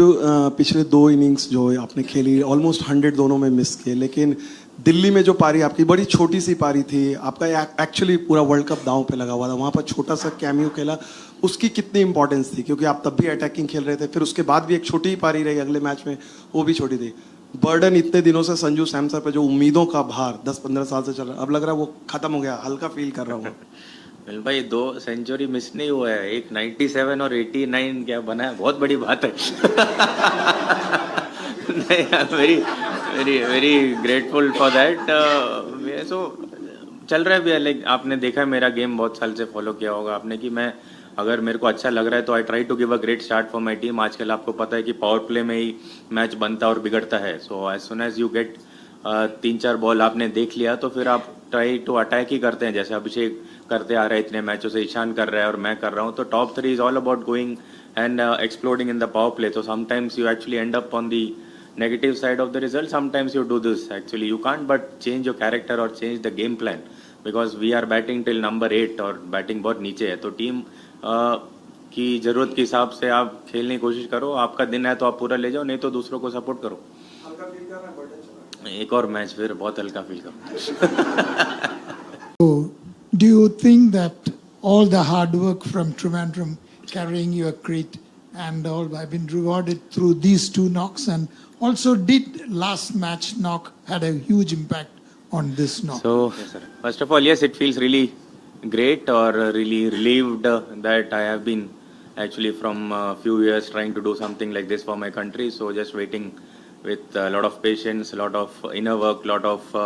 पिछले 2 इनिंग्स जो आपने खेली ऑलमोस्ट 100 दोनों में मिस किए, लेकिन दिल्ली में जो पारी आपकी बड़ी छोटी सी पारी थी, आपका एक्चुअली पूरा वर्ल्ड कप दांव पे लगा हुआ था, वहां पर छोटा सा कैमियो खेला, उसकी कितनी इंपॉर्टेंस थी? क्योंकि आप तब भी अटैकिंग खेल रहे थे, फिर उसके बाद भी एक छोटी ही पारी रही अगले मैच में, वो भी छोटी थी। बर्डन इतने दिनों से संजू सैमसन पे जो उम्मीदों का भार 10-15 साल से चल रहा है, अब लग रहा है वो खत्म हो गया, हल्का फील कर रहा हूँ। वेल भाई 2 सेंचुरी मिस नहीं हुआ है, एक 97 और 89 क्या बना है, बहुत बड़ी बात है। नहीं, I am very very very grateful for that. So चल रहा है भी, लाइक आपने देखा है मेरा गेम बहुत साल से फॉलो किया होगा आपने, कि मैं अगर मेरे को अच्छा लग रहा है तो I try to give a great start for my team. आजकल आपको पता है कि पावर प्ले में ही मैच बनता और बिगड़ता है। So as soon as you get 3-4 ball आपने देख लिया तो फिर आप ट्राई टू अटैक ही करते हैं, जैसे अभिषेक करते आ रहे हैं इतने मैचों से, ईशान कर रहा है और मैं कर रहा हूँ। तो top 3 is all about going and exploding in the power play. तो sometimes you actually end up on the negative side of the result. Sometimes you do this, actually you can't but change your character or change the game plan, because we are batting till number 8 और batting बहुत नीचे है। तो team की ज़रूरत के हिसाब से आप खेलने की कोशिश करो, आपका दिन है तो आप पूरा ले जाओ, नहीं तो दूसरों को सपोर्ट करो। एक और मैच फिर बहुत हल्का फील करो। So, do you think that all the hard work from Trivandrum carrying your crate and all have been rewarded through these 2 knocks, and also did last match knock had a huge impact on this knock? So, yes, sir. First of all, yes, it feels really great or really relieved that I have been actually from a few years trying to do something like this for my country. So just waiting with a lot of patience, a lot of inner work, a lot of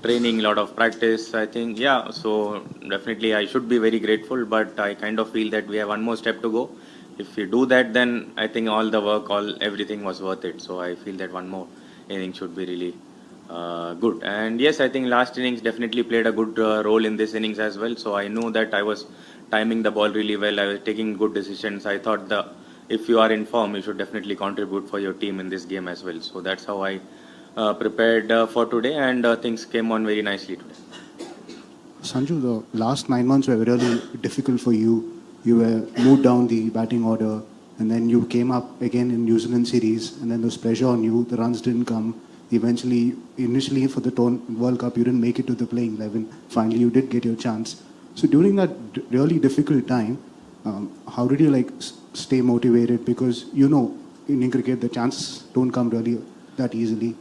training, a lot of practice. I think, yeah, so definitely I should be very grateful, but I kind of feel that we have one more step to go. If we do that, then I think all the work, everything was worth it. So I feel that one more inning should be really good. And yes, I think last innings definitely played a good role in this innings as well. So I knew that I was timing the ball really well. I was taking good decisions. I thought if you are in form, you should definitely contribute for your team in this game as well. So that's how I prepared for today, and things came on very nicely today. Sanju, the last 9 months were really difficult for you. You were moved down the batting order, and then you came up again in New Zealand series, and then there was pressure on you. The runs didn't come. Initially for the World Cup, you didn't make it to the playing 11. Finally, you did get your chance. So during that really difficult time, how did you stay motivated? Because in cricket the chances don't come really that easily.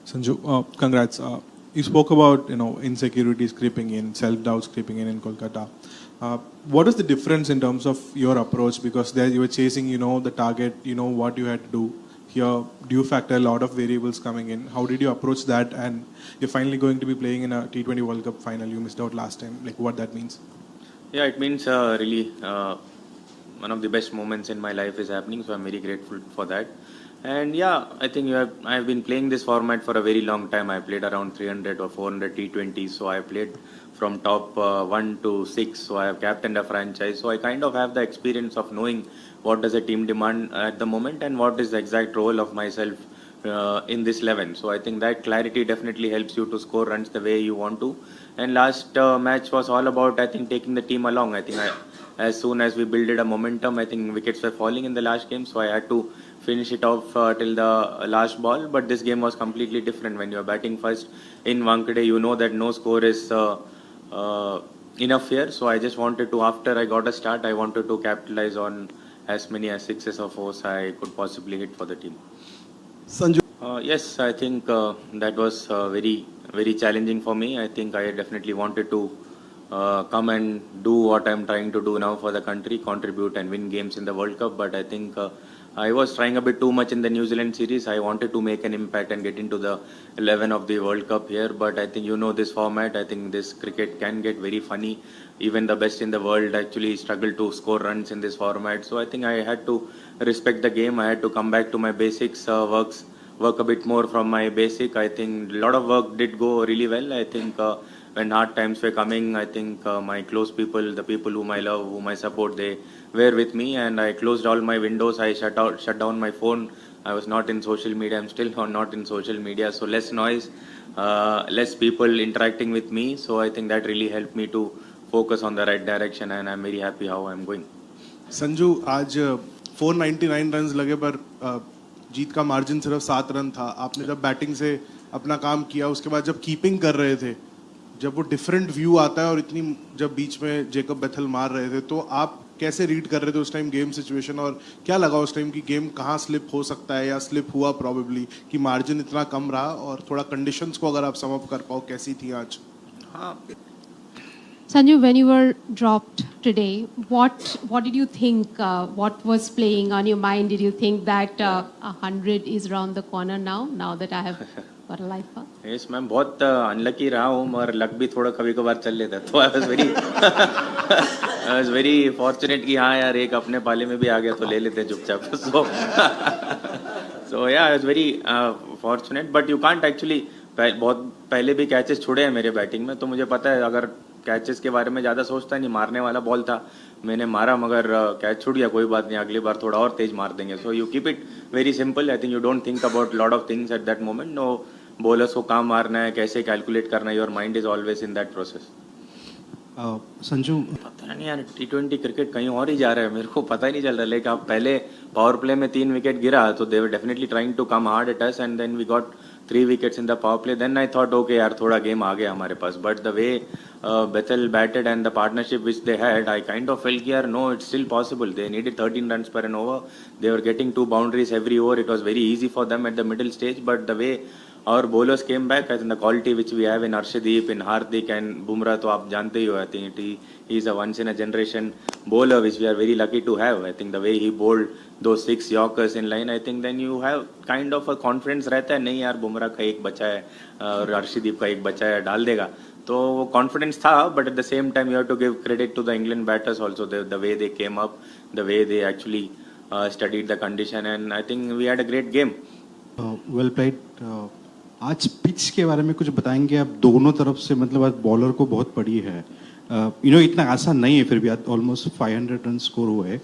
Sanju, congrats. You spoke about insecurities creeping in, self-doubts creeping in Kolkata. What is the difference in terms of your approach? Because there you were chasing, the target, what you had to do. Here, do you factor a lot of variables coming in? How did you approach that? And you're finally going to be playing in a T20 World Cup final. You missed out last time. Like what that means? Yeah, it means really one of the best moments in my life is happening. So I'm very grateful for that. And yeah, I think I have been playing this format for a very long time. I played around 300 or 400 T20s. So I played from top 1 to 6. So I have captained a franchise. So I kind of have the experience of knowing what does a team demand at the moment and what is the exact role of myself in this 11. So I think that clarity definitely helps you to score runs the way you want to. And last match was all about, I think, taking the team along. I think as soon as we built a momentum, I think wickets were falling in the last game. So I had to finish it off till the last ball. But this game was completely different. When you are batting first in Wankhede, you know that no score is enough here. So I just wanted to, after I got a start, I wanted to capitalize on as many as 6s or 4s I could possibly hit for the team. Sanju, yes, I think that was very, very challenging for me. I think I definitely wanted to come and do what I'm trying to do now for the country, contribute and win games in the World Cup. But I think I was trying a bit too much in the New Zealand series. I wanted to make an impact and get into the 11 of the World Cup here. But I think this format, I think this cricket can get very funny. Even the best in the world actually struggle to score runs in this format. So I think I had to respect the game. I had to come back to my basics, work a bit more from my basic. I think a lot of work did go really well. I think when hard times were coming, I think my close people, the people whom I love, whom I support, they were with me, and I closed all my windows. I shut down my phone. I was not in social media. I'm still not in social media. So less noise, less people interacting with me. So I think that really helped me to focus on the right direction, and I'm very happy how I'm going. Sanju, आज 499 run लगे पर जीत का margin सिर्फ 7 run था. आपने जब batting से अपना काम किया उसके बाद जब कीपिंग कर रहे थे, जब वो डिफरेंट व्यू आता है और इतनी जब बीच में जेकब बेथल मार रहे थे, तो आप कैसे रीड कर रहे थे उस टाइम गेम सिचुएशन, और क्या लगा उस टाइम की गेम कहाँ स्लिप हो सकता है या स्लिप हुआ प्रोबेबली कि मार्जिन इतना कम रहा, और थोड़ा कंडीशंस को अगर आप सम अप कर पाओ कैसी थी आज? Sanju, when you were dropped today, what did you think? What was playing on your mind? Did you think that 100 is around the corner now that I have got a lifer? Yes ma'am, बहुत unlucky रहा हूँ, मगर luck भी थोड़ा कभी कभार चल लेता है, तो आई वाज वेरी फॉर्चुनेट कि हाँ यार एक अपने पाले में भी आ गया तो ले लेते चुपचाप. सो या I was very fortunate, but you can't actually. बहुत पहले भी कैचेस छुड़े हैं मेरे बैटिंग में, तो मुझे पता है अगर कैचेस के बारे में ज़्यादा सोचता नहीं. मारने वाला बॉल था, मैंने मारा, मगर कैच छूट गया, कोई बात नहीं, अगली बार थोड़ा और तेज मार देंगे. So you keep it very simple. I think you don't think about lot of things at that moment. No, bowlers को कहाँ मारना है, कैसे कैलकुलेट करना है, your mind is always in that process. Sanju, पता नहीं यार, T20 क्रिकेट कहीं और ही जा रहा है, मेरे को पता ही नहीं चल रहा. लेकिन आप पहले पावर प्ले में 3 विकेट गिरा, तो they were definitely trying to come hard at us, and then we got 3 wickets in the power play. Then I thought, okay यार थोड़ा गेम आ गया हमारे पास. But the way Bethel batted and the partnership which they had, I kind of felt यार no, it's still possible. They needed 13 runs per an over. They were getting 2 boundaries every over. It was very easy for them at the middle stage. But the way our bowlers came back, I think the quality which we have in Arshdeep, in Hardik and Bumrah, तो आप जानते ही हो. I think he is a once in a generation bowler which we are very lucky to have. I think the way he bowled those 6 Yorkers in line, I think then you have kind of a confidence रहता है, नहीं यार बुमराह का एक बचा है और अर्शदीप का एक बचा है, डाल देगा. तो वो कॉन्फिडेंस था, but at the same time you have to give credit to the England batters also, the way they came up, the way they actually studied the condition, and I think we had a great game. Well played. आज pitch के बारे में कुछ बताएंगे आप? दोनों तरफ से मतलब आज बॉलर को बहुत पड़ी है. इतना आसान नहीं है, फिर भी ऑलमोस्ट 500 रन स्कोर हुए,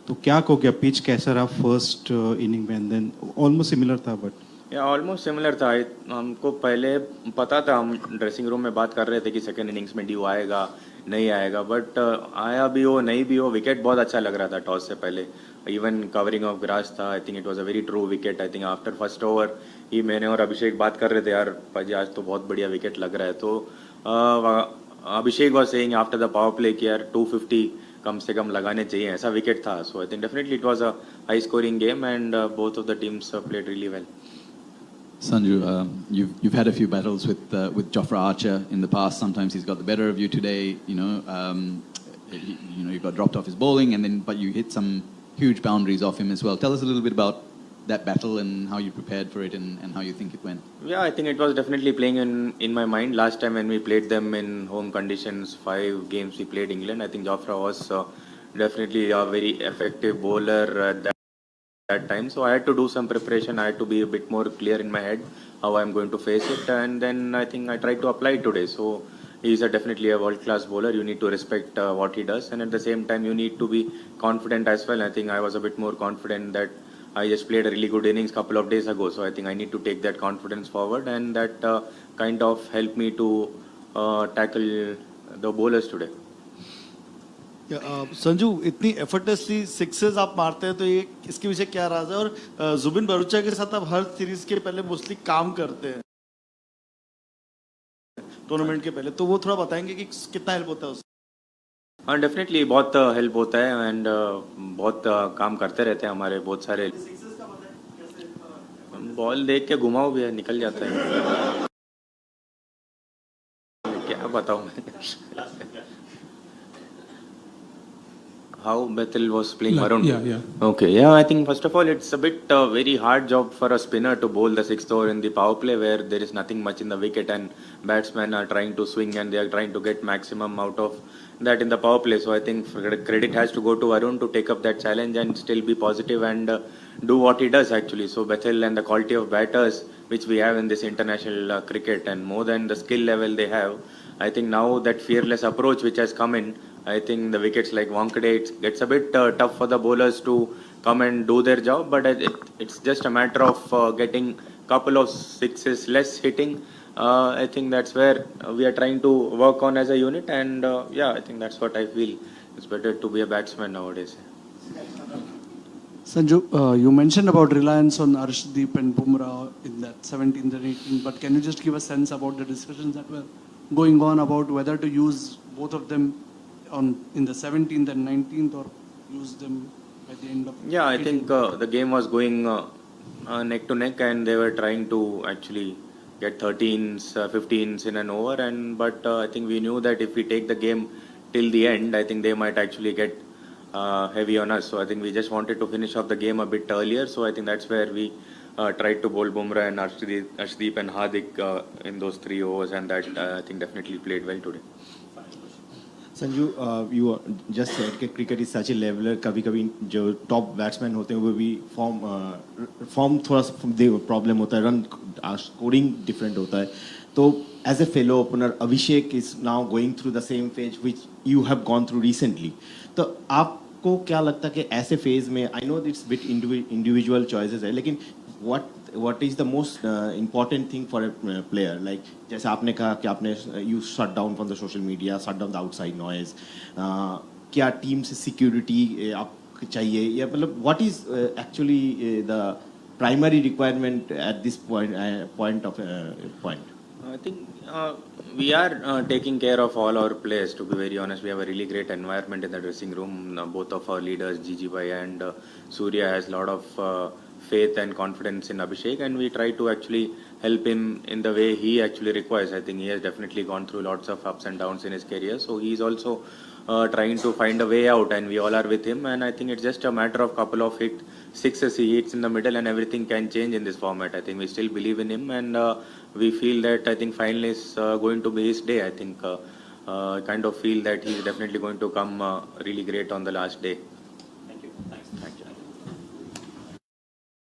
तो क्या कहो क्या पिच कैसा रहा फर्स्ट इनिंग में? एंड देन ऑलमोस्ट सिमिलर था, बट या ऑलमोस्ट सिमिलर था. हमको पहले पता था, हम ड्रेसिंग रूम में बात कर रहे थे कि सेकेंड इनिंग्स में ड्यू आएगा नहीं आएगा, बट आया भी हो नहीं भी हो, विकेट बहुत अच्छा लग रहा था टॉस से पहले. इवन कवरिंग ऑफ ग्रास था. I think it was a very true wicket. I think after first over ही मैंने और अभिषेक बात कर रहे थे, यार पाजी आज तो बहुत बढ़िया विकेट लग रहा है. तो Abhishek was saying after the power play कि यार 250 कम से कम लगाने चाहिए, ऐसा विकेट था. So I think definitely it was a high scoring game, and both of the teams played really well. Sanju, you've had a few battles with Jofra Archer in the past. Sometimes he's got the better of you. Today, you got dropped off his bowling, but you hit some huge boundaries off him as well. Tell us a little bit about that battle and how you prepared for it and how you think it went. Yeah, I think it was definitely playing in my mind. Last time when we played them in home conditions, 5 games we played England, I think Jofra was definitely a very effective bowler at that time. So I had to do some preparation. I had to be a bit more clear in my head how I'm going to face it, and then I think I tried to apply it today. So he's definitely a world-class bowler. You need to respect what he does, and at the same time you need to be confident as well. I think I was a bit more confident that I just played a really good innings couple of days ago, so I think I need to take that confidence forward, and that kind of helped me to tackle the bowlers today. Sanju, इतनी effortlessly sixes आप मारते हैं, तो ये इसके पीछे क्या राज है? और जुबिन भरूचा के साथ आप हर सीरीज के पहले मोस्टली काम करते हैं, टूर्नामेंट के पहले, तो वो थोड़ा बताएंगे कि कितना हेल्प होता है उससे? हाँ, डेफिनेटली बहुत हेल्प होता है, एंड बहुत काम करते रहते हैं हमारे बहुत सारे. बॉल देख के घुमाओ भी है, निकल जाता है. क्या बताऊं मैं. How Bethel was playing around? Yeah. Okay, yeah, I think first of all it's a bit very hard job for a spinner to bowl the 6th over in the power play where there is nothing much in the wicket and batsmen are trying to swing and they are trying to get maximum out of that in the power play. So I think credit has to go to Arun to take up that challenge and still be positive and do what he does actually. So Bethel and the quality of batters which we have in this international cricket, and more than the skill level they have, I think now that fearless approach which has come in, I think the wickets like Wankhede, it gets a bit tough for the bowlers to come and do their job, but it's just a matter of getting couple of sixes less hitting. I think that's where we are trying to work on as a unit, and yeah, I think that's what I feel. It's better to be a batsman nowadays. Sanju, you mentioned about reliance on Arshdeep and Bumrah in that 17th and 18th, but can you just give a sense about the discussions that were going on about whether to use both of them in the 17th and 19th or use them by the end of Yeah, I 18th? think the game was going neck to neck, and they were trying to actually get 13s, 15s in an over. But I think we knew that if we take the game till the end, I think they might actually get heavy on us. So I think we just wanted to finish off the game a bit earlier. So I think that's where we tried to bowl Bumrah and Arshdeep and Hardik in those 3 overs, and that I think definitely played well today. Sanju you just said कि cricket is such a leveller, कभी कभी जो top batsman होते हैं वो भी form थोड़ा सा प्रॉब्लम होता है, रन स्कोरिंग डिफरेंट होता है. तो as a fellow opener Abhishek is now going through the same phase which you have gone through recently. तो आपको क्या लगता है कि ऐसे फेज में, I know it's bit individual choices है, लेकिन what is the most important thing for a player? Like जैसे आपने कहा कि आपने you shut down from the social media, shut down the outside noise. क्या टीम से सिक्योरिटी आप चाहिए, या मतलब what is actually the primary requirement at this point? I think we are taking care of all our players, to be very honest. We have a really great environment in the dressing room. Both of our leaders, Gigi Bhai and Surya, has a lot of faith and confidence in Abhishek, and we try to actually help him in the way he actually requires. I think he has definitely gone through lots of ups and downs in his career, so he's also trying to find a way out, and we all are with him. And I think it's just a matter of couple of sixes he hits in the middle, and everything can change in this format. I think we still believe in him, and we feel that I think final is going to be his day. I think kind of feel that he's definitely going to come really great on the last day.